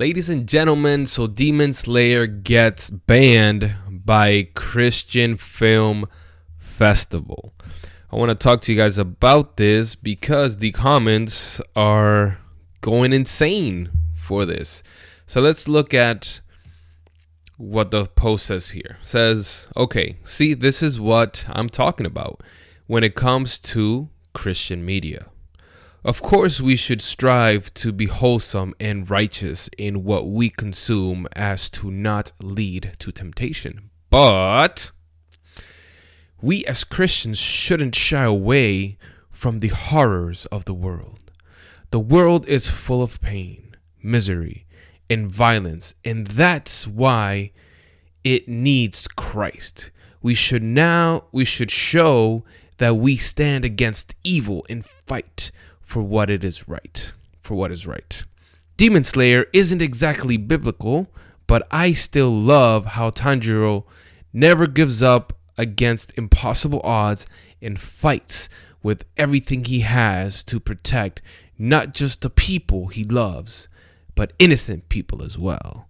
Ladies and gentlemen, so Demon Slayer gets banned by Christian Film Festival. I want to talk to you guys about this because the comments are going insane for this. So let's look at what the post says here. It says, okay, see, this is what I'm talking about when it comes to Christian media. Of course, we should strive to be wholesome and righteous in what we consume as to not lead to temptation. But we as Christians shouldn't shy away from the horrors of the world. The world is full of pain, misery, and violence, and that's why it needs Christ. We should show that we stand against evil and fight for what is right. Demon Slayer isn't exactly biblical, but I still love how Tanjiro never gives up against impossible odds and fights with everything he has to protect not just the people he loves, but innocent people as well.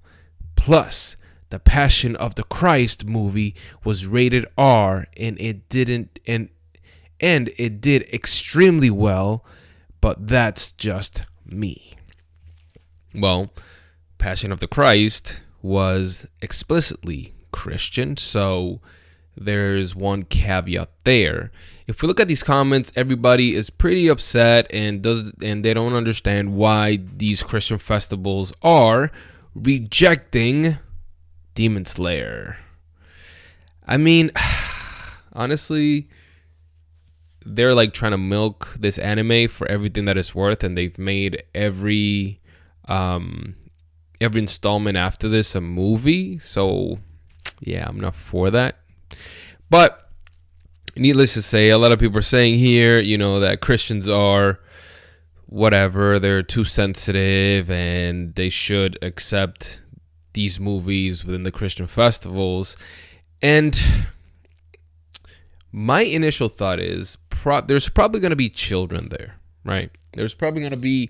Plus, the Passion of the Christ movie was rated R and it did extremely well. But that's just me. Well, Passion of the Christ was explicitly Christian, so there's one caveat there. If we look at these comments, everybody is pretty upset and they don't understand why these Christian festivals are rejecting Demon Slayer. I mean, honestly, they're like trying to milk this anime for everything that it's worth, and they've made every installment after this a movie. So yeah, I'm not for that. But needless to say, a lot of people are saying here, that Christians are whatever, they're too sensitive and they should accept these movies within the Christian festivals. And my initial thought is there's probably going to be children there, right? There's probably going to be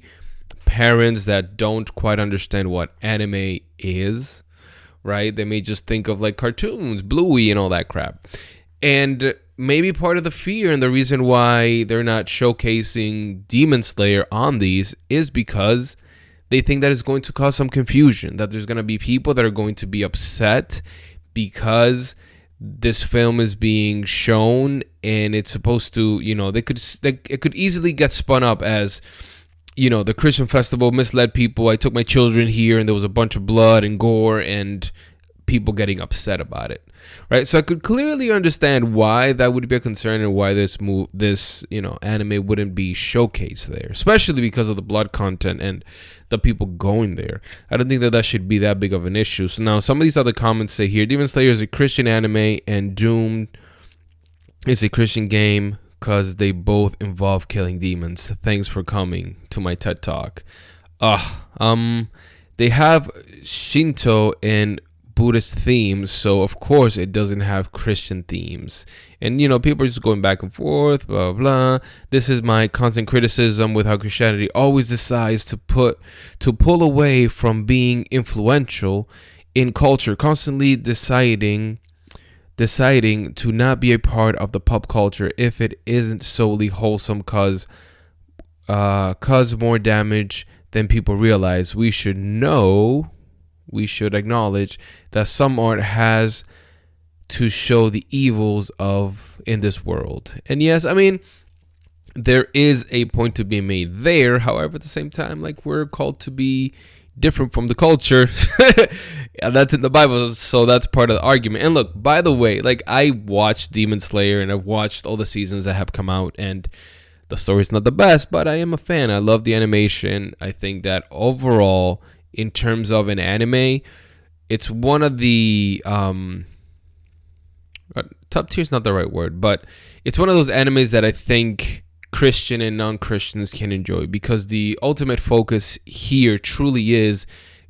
parents that don't quite understand what anime is, right? They may just think of like cartoons, Bluey and all that crap. And maybe part of the fear and the reason why they're not showcasing Demon Slayer on these is because they think that it's going to cause some confusion, that there's going to be people that are going to be upset because this film is being shown and it's supposed to, it could easily get spun up as, the Christian festival misled people. I took my children here and there was a bunch of blood and gore and people getting upset about it, right? So I could clearly understand why that would be a concern and why this anime wouldn't be showcased there, especially because of the blood content and the people going there. I don't think that should be that big of an issue. So now some of these other comments say here, Demon Slayer is a Christian anime and Doom is a Christian game because they both involve killing demons. Thanks for coming to my TED Talk. They have Shinto and Buddhist themes, so of course it doesn't have Christian themes. And people are just going back and forth, blah blah. This is my constant criticism with how Christianity always decides to pull away from being influential in culture, constantly deciding to not be a part of the pop culture if it isn't solely wholesome, cause more damage than people realize. We should acknowledge that some art has to show the evils in this world. And yes, I mean, there is a point to be made there. However, at the same time, like, we're called to be different from the culture. And that's in the Bible, so that's part of the argument. And look, by the way, like, I watched Demon Slayer and I've watched all the seasons that have come out, and the story's not the best, but I am a fan. I love the animation. I think that overall, in terms of an anime, it's one of the top tier is not the right word, but it's one of those animes that I think Christian and non-Christians can enjoy, because the ultimate focus here truly is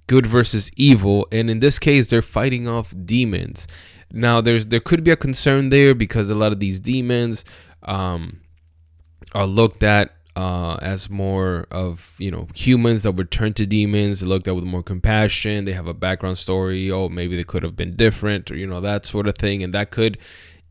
good versus evil, and in this case they're fighting off demons. Now there could be a concern there because a lot of these demons are looked at as more of, humans that would turn to demons. They looked at with more compassion. They have a background story. Oh, maybe they could have been different, or that sort of thing. And that could,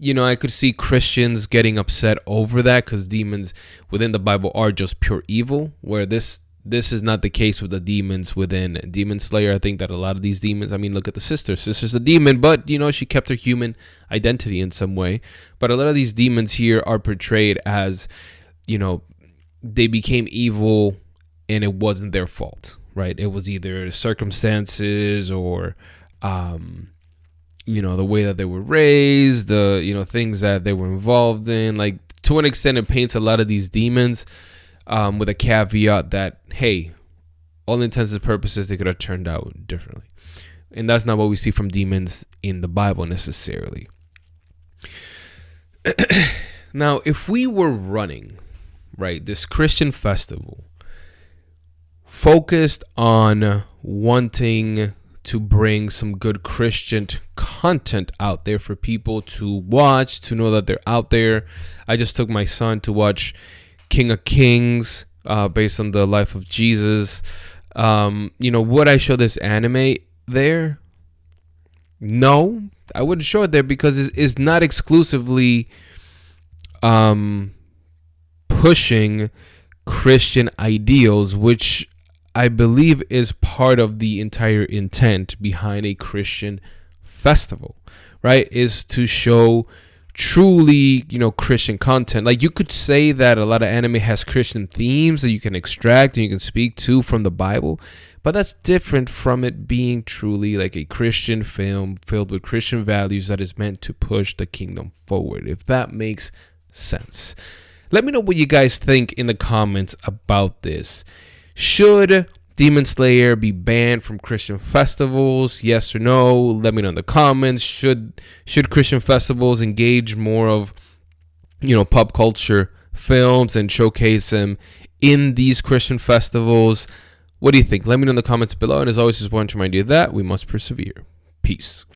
I could see Christians getting upset over that, because demons within the Bible are just pure evil, where this is not the case with the demons within Demon Slayer. I think that a lot of these demons, look at the sister. Sister's a demon, but, she kept her human identity in some way. But a lot of these demons here are portrayed as, they became evil and it wasn't their fault, right? It was either circumstances or, the way that they were raised, the, things that they were involved in. Like, to an extent, it paints a lot of these demons with a caveat that, hey, all intents and purposes, they could have turned out differently. And that's not what we see from demons in the Bible necessarily. Now, if we were running, right, this Christian festival focused on wanting to bring some good Christian content out there for people to watch, to know that they're out there. I just took my son to watch King of Kings, based on the life of Jesus. Would I show this anime there? No, I wouldn't show it there, because it's not exclusively pushing Christian ideals, which I believe is part of the entire intent behind a Christian festival, right? Is to show truly, Christian content. Like, you could say that a lot of anime has Christian themes that you can extract and you can speak to from the Bible, but that's different from it being truly like a Christian film filled with Christian values that is meant to push the kingdom forward, if that makes sense. Let me know what you guys think in the comments about this. Should Demon Slayer be banned from Christian festivals? Yes or no? Let me know in the comments. Should Christian festivals engage more of, pop culture films and showcase them in these Christian festivals? What do you think? Let me know in the comments below. And as always, just want to remind you that we must persevere. Peace.